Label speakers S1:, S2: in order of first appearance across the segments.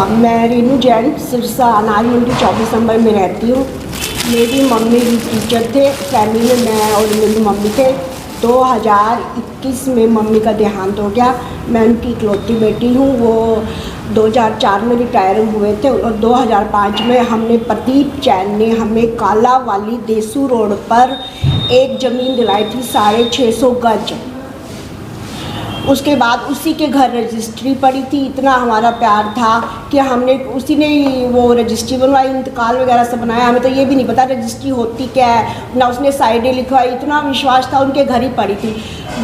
S1: मैं रीनू जैन सिरसा अनाज मंडी 24 नंबर में रहती हूँ। मेरी मम्मी टीचर थे, फैमिली में मैं और मेरी मम्मी थे। 2021 में मम्मी का देहांत हो गया। मैं उनकी इकलौती बेटी हूँ। वो 2004 में रिटायर हुए थे और 2005 में हमने प्रदीप जैन ने हमें काला वाली देसू रोड पर एक ज़मीन दिलाई थी 650 गज। उसके बाद उसी के घर रजिस्ट्री पड़ी थी। इतना हमारा प्यार था कि हमने उसी ने वो रजिस्ट्री बनवाई, इंतकाल वगैरह सब बनाया। हमें तो ये भी नहीं पता रजिस्ट्री होती क्या है, ना उसने साइडें लिखवाई। इतना विश्वास था, उनके घर ही पड़ी थी।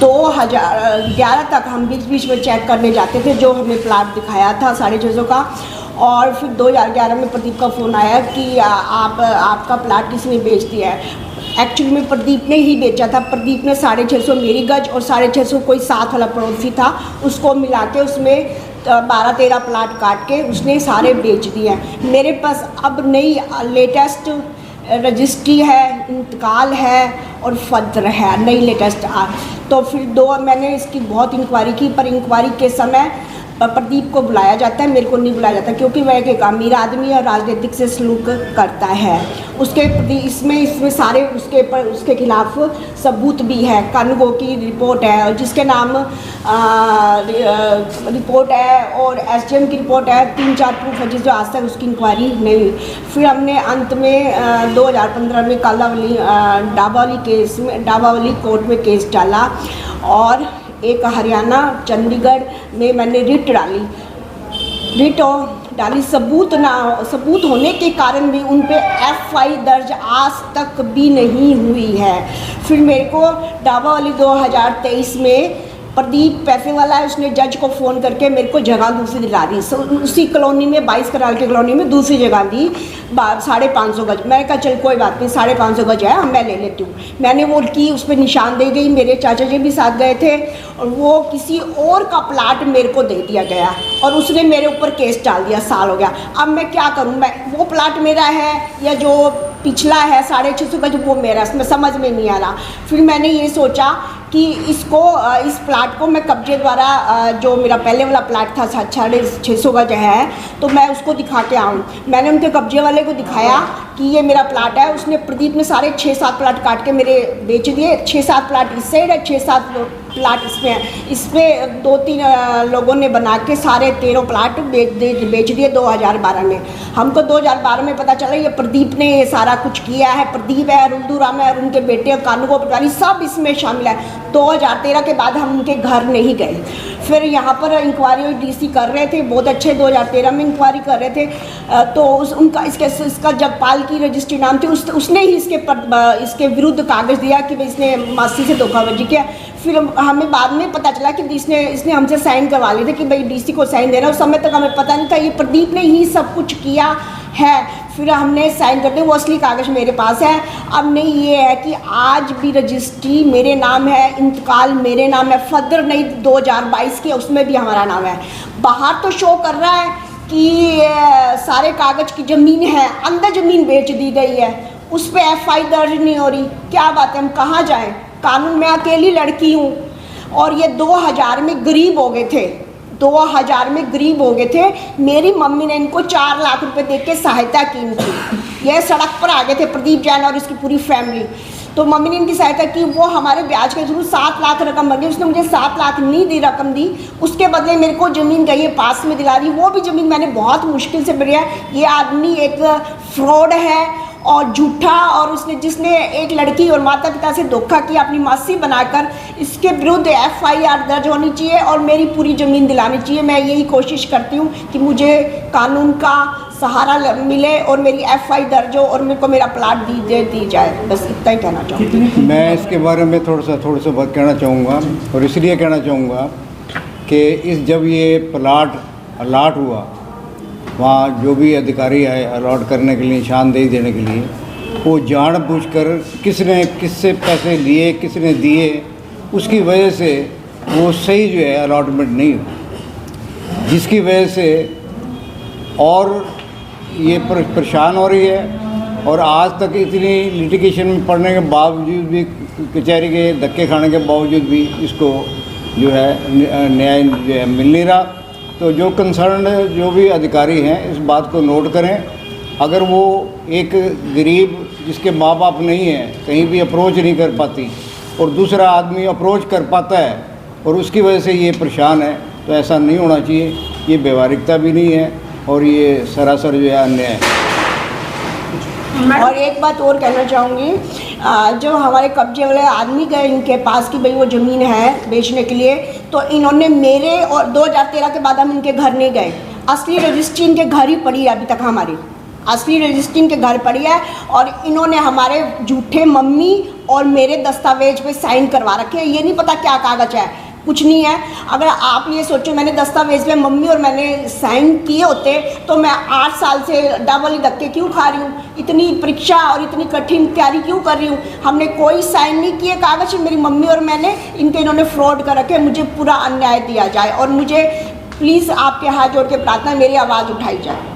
S1: 2011 तक हम बीच बीच में चेक करने जाते थे, जो हमें प्लाट दिखाया था 650 का। और फिर 2011 में प्रदीप का फ़ोन आया कि आपका प्लाट किसने बेच दिया है। एक्चुअली में प्रदीप ने ही बेचा था। प्रदीप ने 650 मेरी गज और 650 कोई साथ वाला पड़ोसी था, उसको मिला के उसमें 12-13 प्लाट काट के उसने सारे बेच दिए हैं। मेरे पास अब नई लेटेस्ट रजिस्ट्री है, इंतकाल है और फद्र है, नई लेटेस्ट। तो फिर मैंने इसकी बहुत इंक्वायरी की, पर इंक्वायरी के समय प्रदीप को बुलाया जाता है, मेरे को नहीं बुलाया जाता, क्योंकि वह एक अमीर आदमी है, राजनीतिक से सलूक करता है। इसमें सारे उसके खिलाफ सबूत भी है। कानूगो की रिपोर्ट है और जिसके नाम रिपोर्ट है और एसडीएम की रिपोर्ट है। 3-4 प्रूफ है जो आज तक उसकी इंक्वायरी नहीं हुई। फिर हमने अंत में 2015 में कालावली डाबावली कोर्ट में केस डाला और एक हरियाणा चंडीगढ़ में मैंने रिट डाली। सबूत होने के कारण भी उन पे एफआई दर्ज आज तक भी नहीं हुई है। फिर मेरे को डाबावाली 2023 में प्रदीप पैसे वाला है, उसने जज को फ़ोन करके मेरे को जगह दूसरी दिला दी। उसी कॉलोनी में 22 कराल की कॉलोनी में दूसरी जगह दी 550 गज। मैंने कहा चल कोई बात नहीं, 550 गज है, मैं ले लेती हूँ। मैंने वो की, उस पर निशान दे गई। मेरे चाचा जी भी साथ गए थे और वो किसी और का प्लाट मेरे को दे दिया गया और उसने मेरे ऊपर केस डाल दिया। साल हो गया। अब मैं क्या करूँ? मैं वो प्लाट मेरा है या जो पिछला है 650 गज वो मेरा, इसमें समझ में नहीं आ रहा। फिर मैंने ये सोचा कि इस प्लाट को मैं कब्जे द्वारा, जो मेरा पहले वाला प्लाट था 650 गज है, तो मैं उसको दिखा के आऊँ। मैंने उनके कब्जे वाले को दिखाया कि ये मेरा प्लाट है। उसने प्रदीप ने सारे 6-7 प्लाट काट के मेरे बेच दिए। 6-7 प्लाट इस साइड है, 6-7 प्लाट इसमें है। इसमें 2-3 लोगों ने बना के सारे 13 प्लाट बेच दिए 2012 में। हमको 2012 में पता चला ये प्रदीप ने ये सारा कुछ किया है। प्रदीप है, रुल्दू राम है और उनके बेटे कानूगो पटवारी सब इसमें शामिल है। 2013 के बाद हम उनके घर नहीं गए। फिर यहाँ पर इंक्वायरी डीसी कर रहे थे, बहुत अच्छे 2013 में इंक्वायरी कर रहे थे। तो इसका जगपाल की रजिस्ट्री नाम थी, उसने ही इसके विरुद्ध कागज़ दिया कि भाई इसने मासी से धोखाबाजी किया। फिर हमें बाद में पता चला कि इसने हमसे साइन करवा लिए थे कि भाई डीसी को साइन देना। उस समय तक हमें पता नहीं था ये प्रदीप ने ही सब कुछ किया है। फिर हमने साइन कर दिए, वो असली कागज़ मेरे पास है। अब नहीं ये है कि आज भी रजिस्ट्री मेरे नाम है, इंतकाल मेरे नाम है, फद्र नहीं 2022 की उसमें भी हमारा नाम है। बाहर तो शो कर रहा है कि सारे कागज़ की ज़मीन है, अंदर ज़मीन बेच दी गई है, उस पर एफआई दर्ज नहीं हो रही। क्या बात है, हम कहाँ जाएँ? कानून में अकेली लड़की हूँ और ये 2000 में गरीब हो गए थे। 2000 में गरीब हो गए थे। मेरी मम्मी ने इनको 4 लाख रुपए दे के सहायता की इनकी। ये सड़क पर आ गए थे प्रदीप जैन और इसकी पूरी फैमिली। तो मम्मी ने इनकी सहायता की। वो हमारे ब्याज के थ्रू 7 लाख रकम बन गई। उसने मुझे 7 लाख नहीं दी, रकम दी। उसके बदले मेरे को ज़मीन गई है पास में दिला दी। वो भी ज़मीन मैंने बहुत मुश्किल से बढ़िया। ये आदमी एक फ्रॉड है और झूठा, और जिसने एक लड़की और माता पिता से धोखा किया अपनी मासी बनाकर, इसके विरुद्ध एफआईआर दर्ज होनी चाहिए और मेरी पूरी ज़मीन दिलानी चाहिए। मैं यही कोशिश करती हूँ कि मुझे कानून का सहारा मिले और मेरी एफआई दर्ज हो और मेरे को मेरा प्लाट दी जाए। बस इतना ही कहना चाहूँगी।
S2: मैं इसके बारे में थोड़ा सा बात कहना चाहूँगा और इसलिए कहना चाहूँगा कि जब ये प्लाट अलाट हुआ, वहाँ जो भी अधिकारी आए अलॉट करने के लिए, निशानदेही देने के लिए, वो जानबूझकर किससे पैसे लिए, किसने दिए, उसकी वजह से वो सही जो है अलॉटमेंट नहीं हुई, जिसकी वजह से और ये परेशान हो रही है। और आज तक इतनी लिटिगेशन में पड़ने के बावजूद भी, कचहरी के धक्के खाने के बावजूद भी इसको जो है न्याय जो है मिल नहीं रहा। तो जो कंसर्न जो भी अधिकारी हैं इस बात को नोट करें। अगर वो एक गरीब जिसके माँ बाप नहीं हैं कहीं भी अप्रोच नहीं कर पाती और दूसरा आदमी अप्रोच कर पाता है और उसकी वजह से ये परेशान है, तो ऐसा नहीं होना चाहिए। ये व्यवहारिकता भी नहीं है और ये सरासर जो है अन्याय है।
S1: और एक बात और कहना चाहूँगी, जो हमारे कब्जे वाले आदमी गए इनके पास कि भाई वो ज़मीन है बेचने के लिए, तो इन्होंने मेरे और 2013 के बाद हम इनके घर नहीं गए। असली रजिस्ट्री इनके घर ही पड़ी है अभी तक, हमारी असली रजिस्ट्री इनके घर पड़ी है और इन्होंने हमारे झूठे मम्मी और मेरे दस्तावेज पे साइन करवा रखे हैं। ये नहीं पता क्या कागज़ है, कुछ नहीं है। अगर आप ये सोचो मैंने दस्तावेज पे मम्मी और मैंने साइन किए होते तो मैं 8 साल से डबल धक्के क्यों खा रही हूँ, इतनी परीक्षा और इतनी कठिन तैयारी क्यों कर रही हूँ। हमने कोई साइन नहीं किए कागज़, मेरी मम्मी और मैंने, इनके इन्होंने फ्रॉड कर रखे। मुझे पूरा अन्याय दिया जाए और मुझे प्लीज़ आपके हाथ जोड़ के प्रार्थना है मेरी आवाज़ उठाई जाए।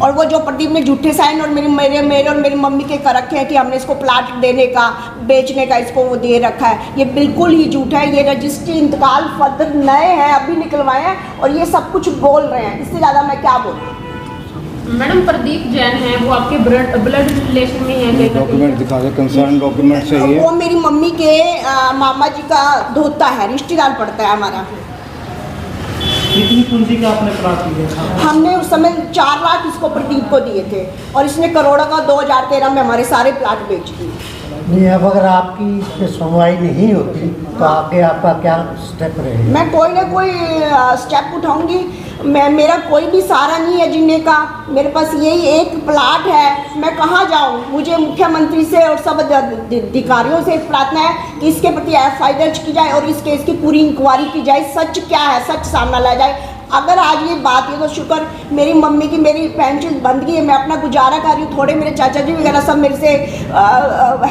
S1: और वो जो प्रदीप ने झूठे साइन और मेरे और मेरी मम्मी के कर रखे हैं कि हमने इसको प्लाट देने का, बेचने का इसको वो दे रखा है, ये बिल्कुल ही झूठा है। ये रजिस्ट्री इंतकाल फर्दर नए हैं, अभी निकलवाए हैं और ये सब कुछ बोल रहे हैं। इससे ज़्यादा मैं क्या बोलूँ।
S3: मैडम प्रदीप जैन है, वो आपके ब्लड रिलेशन में है?
S2: डॉक्यूमेंट दिखा दे, कंसर्न डॉक्यूमेंट सही है।
S1: वो मेरी मम्मी के मामा जी का धोता है, रिश्तेदार पड़ता है हमारा।
S4: कितनी पूंजी का आपने प्लाट लिया था?
S1: हमने उस समय 4 लाख इसको प्रदीप को दिए थे और इसने करोड़ों का 2013 में हमारे सारे प्लाट बेच दिए।
S4: नहीं, अब अगर आपकी इस पे सुनवाई नहीं होती तो आगे आपका क्या स्टेप रहेगा?
S1: मैं कोई ना कोई स्टेप उठाऊंगी। मेरा कोई भी सहारा नहीं है जीने का, मेरे पास यही एक प्लाट है। मैं कहाँ जाऊँ? मुझे मुख्यमंत्री से और सब अधिकारियों से प्रार्थना है कि इसके प्रति FI दर्ज की जाए और इस केस की पूरी इंक्वायरी की जाए। सच क्या है, सच सामने लाया जाए। अगर आज ये बात है तो शुक्र, मेरी मम्मी की मेरी पेंशन बंद गई है, मैं अपना गुजारा कर रही हूँ। थोड़े मेरे चाचा जी वगैरह सब मेरे से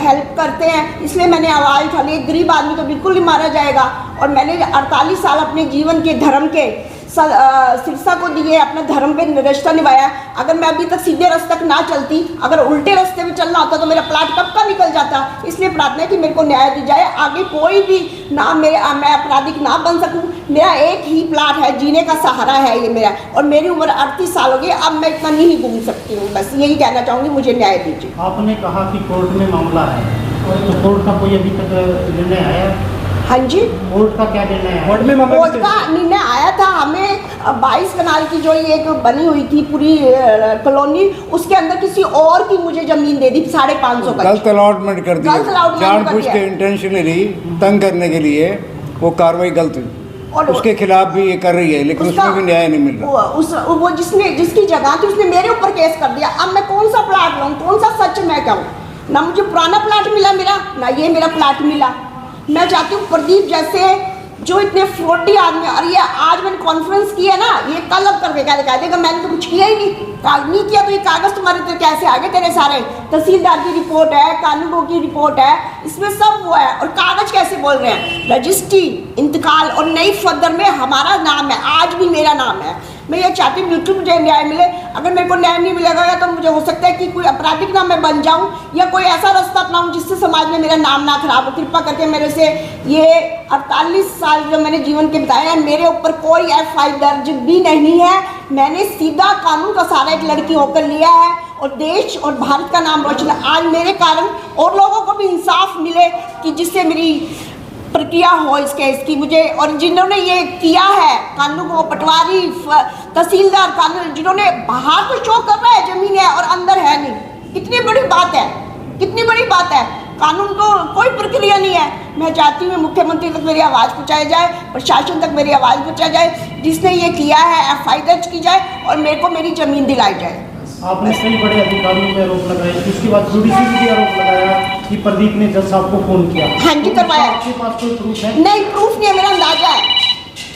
S1: हेल्प करते हैं, इसलिए मैंने आवाज़ उठा ली। एक गरीब आदमी तो बिल्कुल नहीं मारा जाएगा। और मैंने 48 साल अपने जीवन के धर्म के सिरसा को दिए, अपने धर्म पे रिश्ता निभाया। अगर मैं अभी तक सीधे रास्ते तक ना चलती, अगर उल्टे रास्ते में चलना होता तो मेरा प्लाट कब का निकल जाता। इसलिए प्रार्थना है कि मेरे को न्याय दी जाए, आगे कोई भी ना मैं आपराधिक ना बन सकूं। मेरा एक ही प्लाट है, जीने का सहारा है ये मेरा, और मेरी उम्र 38 साल हो गई। अब मैं इतना नहीं घूम सकती हूँ। बस यही कहना चाहूँगी, मुझे न्याय दीजिए।
S4: आपने कहा कि कोर्ट में मामला है, तो कोर्ट का कोई अभी तक निर्णय आया?
S1: हाँ जी,
S4: कोर्ट का क्या निर्णय है?
S1: कोर्ट का निर्णय आया था। हमें 22 कनाल की जो ये एक बनी हुई थी पूरी कॉलोनी, उसके अंदर किसी और की मुझे जमीन दे दी 550 गज।
S2: गलत अलॉटमेंट कर दी,
S1: गलत allotment
S2: जानबूझ
S1: कर
S2: के
S1: दिया।
S2: इंटेंशनली तंग करने के लिए वो कार्रवाई गलत हुई।
S1: और
S2: उसके खिलाफ भी ये कर रही है, लेकिन उसमें भी न्याय नहीं मिल रहा।
S1: वो जिसकी जगह थी उसने मेरे ऊपर केस कर दिया। अब मैं कौन सा प्लाट लूँ, कौन सा सच मैं कहूँ? ना मुझे पुराना प्लाट मिला मेरा, ना ये मेरा प्लाट मिला। मैं चाहती हूँ प्रदीप जैसे जो इतने फ्रॉडी आदमी, और ये आज मैंने कॉन्फ्रेंस की है ना, ये कल अब करके क्या दिखा देगा, मैंने तो कुछ किया ही नहीं किया। तो ये कागज़ तुम्हारे तो कैसे आ गए तेरे सारे? तहसीलदार की रिपोर्ट है, कानूनों की रिपोर्ट है, इसमें सब वो है। और कागज़ कैसे बोल रहे हैं? रजिस्ट्री, इंतकाल और नई फदर में हमारा नाम है, आज भी मेरा नाम है। मैं ये चाहती हूँ बिल्कुल मुझे न्याय मिले। अगर मेरे को न्याय नहीं मिलेगा या तो मुझे हो सकता है कि कोई आपराधिक ना मैं बन जाऊँ या कोई ऐसा रास्ता अपनाऊँ जिससे समाज में मेरा नाम ना खराब हो। कृपा करके मेरे से ये 48 साल जो मैंने जीवन के बिताए हैं, मेरे ऊपर कोई FI दर्ज भी नहीं है। मैंने सीधा कानून का सहारा एक लड़की होकर लिया है और देश और भारत का नाम रोशन। आज मेरे कारण और लोगों को भी इंसाफ मिले कि जिससे मेरी प्रक्रिया हो इस केस की मुझे। और जिन्होंने ये किया है, कानून को पटवारी, तहसीलदार, कानून जिन्होंने बाहर तो शो कर रहा है जमीन है और अंदर है नहीं, कितनी बड़ी बात है, कितनी बड़ी बात है। कानून को कोई प्रक्रिया नहीं है। मैं चाहती हूँ मुख्यमंत्री तक मेरी आवाज़ पहुँचाई जाए, प्रशासन तक मेरी आवाज़ पहुँचाई जाए, जिसने ये किया है FI दर्ज की जाए और मेरे को मेरी ज़मीन दिलाई जाए।
S4: आपने कई बड़े अधिकारियों पे आरोप लगाए, इसके बाद जुडिशरी भी आरोप लगाया कि प्रदीप ने जज साहब को फोन किया।
S1: हाँ जी, करवाया।
S4: आपके पास कोई प्रूफ है?
S1: नहीं, प्रूफ नहीं है, मेरा अंदाजा है।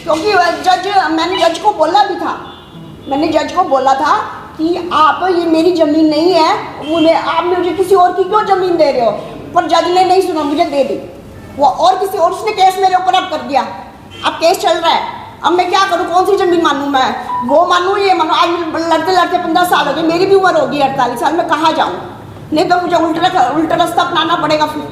S1: क्योंकि मैंने जज को बोला भी था, मैंने जज को बोला था कि आप ये मेरी ज़मीन नहीं है, आप मुझे किसी और की क्यों ज़मीन दे रहे हो? पर जज ने नहीं सुना, मुझे दे दी वो, और किसी और उसने केस मेरे ऊपर अब कर दिया। अब केस चल रहा है, अब मैं क्या करूँ? कौन सी ज़मीन मानूँ? मैं वो मानूँ, ये मानूँ? आज लड़ते लड़ते 15 साल हो गए, मेरी भी उम्र होगी 48 साल। मैं कहाँ जाऊँ? नहीं तो मुझे उल्टा रास्ता अपनाना पड़ेगा फिर।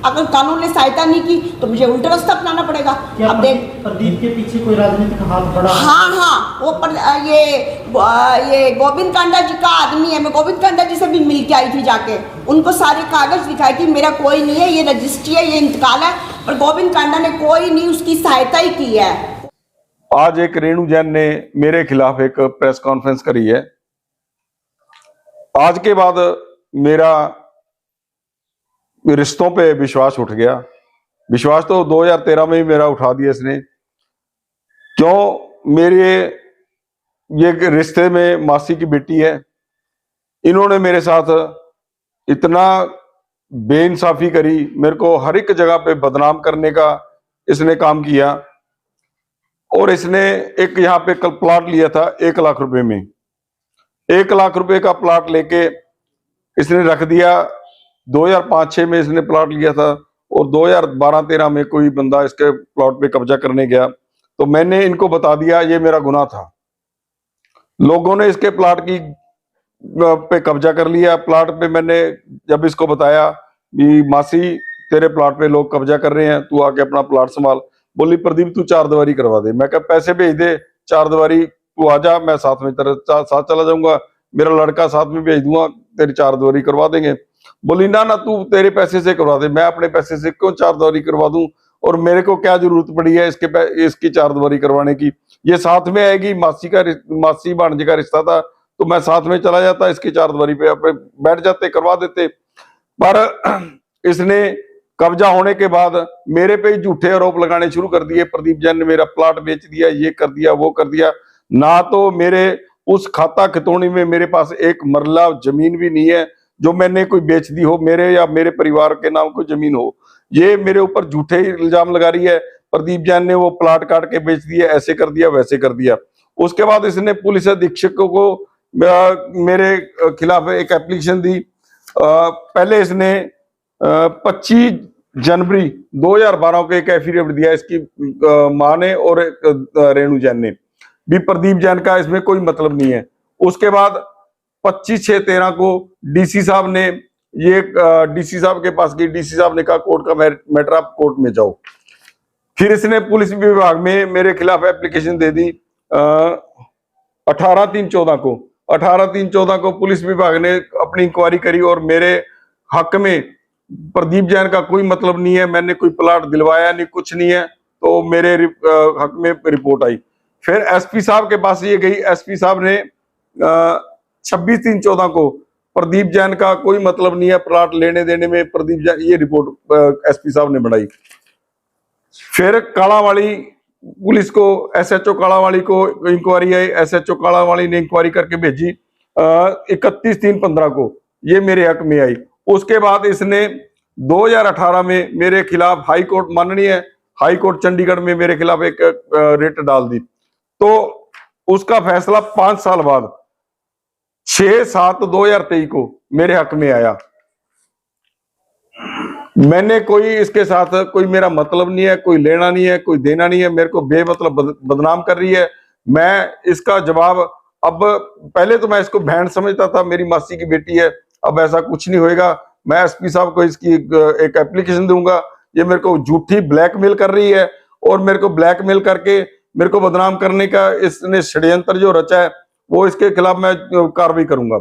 S1: अगर कानून ने सहायता नहीं की तो मुझे उल्टा रास्ता अपनाना पड़ेगा।
S4: क्या
S1: अब देख,
S4: प्रदीप के पीछे कोई राजनीतिक हाथ बड़ा है?
S1: हाँ, वो ये गोविंद कांडा जी का आदमी है। मैं गोविंद कांडा जी से भी मिल के आई थी जाके, उनको सारे कागज दिखाए कि मेरा कोई नहीं है, ये रजिस्ट्री है, ये इंतकाल है, पर गोविंद कांडा ने कोई नहीं उसकी सहायता ही की है।
S5: आज एक रेणु जैन ने मेरे खिलाफ एक प्रेस कॉन्फ्रेंस करी है। आज के बाद मेरा रिश्तों पे विश्वास उठ गया। विश्वास तो 2013 में ही मेरा उठा दिया इसने। क्यों? मेरे ये रिश्ते में मासी की बेटी है, इन्होंने मेरे साथ इतना बेइंसाफी करी, मेरे को हर एक जगह पे बदनाम करने का इसने काम किया। और इसने एक यहाँ पे कल प्लॉट लिया था 1 लाख रुपए में, 1 लाख रुपए का प्लॉट लेके इसने रख दिया। 2005-06 में इसने प्लॉट लिया था और 2012-13 में कोई बंदा इसके प्लॉट पे कब्जा करने गया, तो मैंने इनको बता दिया ये मेरा गुनाह था। लोगों ने इसके प्लॉट की पे कब्जा कर लिया। प्लॉट पे मैंने जब इसको बताया कि मासी तेरे प्लॉट पे लोग कब्जा कर रहे हैं, तू आके अपना प्लॉट संभाल। बोली प्रदीप तू 4 दीवारी करवा दे। मैं कहा पैसे भेज दे, 4 दीवारी तू आ जा, मैं साथ में तेरे साथ चला जाऊंगा, मेरा लड़का साथ में भेज दूंगा, तेरी 4 दीवारी करवा देंगे। बोली ना ना तू तेरे पैसे से करवा दे। मैं अपने पैसे से क्यों 4 दीवारी करवा दूं, और मेरे को क्या जरूरत पड़ी है इसकी 4 दीवारी करवाने की। ये साथ में आएगी, मासी भांजे का रिश्ता था तो मैं साथ में चला जाता, इसकी 4 दीवारी पे बैठ जाते, करवा देते। पर इसने कब्जा होने के बाद मेरे पे झूठे आरोप लगाने शुरू कर दिए। प्रदीप जैन ने मेरा प्लॉट बेच दिया, ये कर दिया, वो कर दिया। ना तो मेरे उस खाता खतौनी में मेरे पास एक मरला जमीन भी नहीं है जो मैंने कोई बेच दी हो, मेरे या मेरे परिवार के नाम कोई जमीन हो। ये मेरे ऊपर झूठे इल्जाम लगा रही है। प्रदीप जैन ने वो प्लॉट काट के बेच दिया, ऐसे कर दिया, वैसे कर दिया। उसके बाद इसने पुलिस अधीक्षक को मेरे खिलाफ एक एप्लीकेशन दी। पहले इसने 25 जनवरी 2012 को एक एफिडेविट दिया इसकी मां ने और रेणु जैन ने भी, प्रदीप जैन का इसमें कोई मतलब नहीं है। उसके बाद 25/6/13 को डीसी साहब ने ये डीसी साहब के पास गई। डीसी साहब ने कहा कोर्ट का मैटर आप कोर्ट में जाओ। फिर इसने पुलिस विभाग में मेरे खिलाफ एप्लीकेशन दे दी 18/3/14 को। 18/3/14 को पुलिस विभाग ने अपनी इंक्वायरी करी और मेरे हक में प्रदीप जैन का कोई मतलब नहीं है, मैंने कोई प्लॉट दिलवाया नहीं, कुछ नहीं है, तो मेरे हक में रिपोर्ट आई। फिर एसपी साहब के पास ये गई। एसपी साहब ने 26/3/14 को प्रदीप जैन का कोई मतलब नहीं है प्लॉट लेने देने में, प्रदीप जैन, ये रिपोर्ट एसपी साहब ने बनाई। फिर कालावाली पुलिस को, एसएचओ कालावाली को इंक्वायरी आई। एसएचओ कालावाली ने इंक्वायरी करके भेजी 31/3/15 को, ये मेरे हक में आई। उसके बाद इसने 2018 में मेरे खिलाफ हाई कोर्ट, माननीय हाई कोर्ट चंडीगढ़ में मेरे खिलाफ एक रिट डाल दी। तो उसका फैसला 5 साल बाद 6/7/2023 को मेरे हक में आया। मैंने कोई इसके साथ कोई मेरा मतलब नहीं है, कोई लेना नहीं है, कोई देना नहीं है। मेरे को बेमतलब बदनाम कर रही है। मैं इसका जवाब, अब पहले तो मैं इसको बहन समझता था, मेरी मासी की बेटी है, अब ऐसा कुछ नहीं होएगा। मैं एसपी साहब को इसकी एक एप्लीकेशन दूंगा। ये मेरे को झूठी ब्लैकमेल कर रही है और मेरे को ब्लैकमेल करके मेरे को बदनाम करने का इसने षड्यंत्र जो रचा है, वो इसके खिलाफ मैं कार्रवाई करूंगा।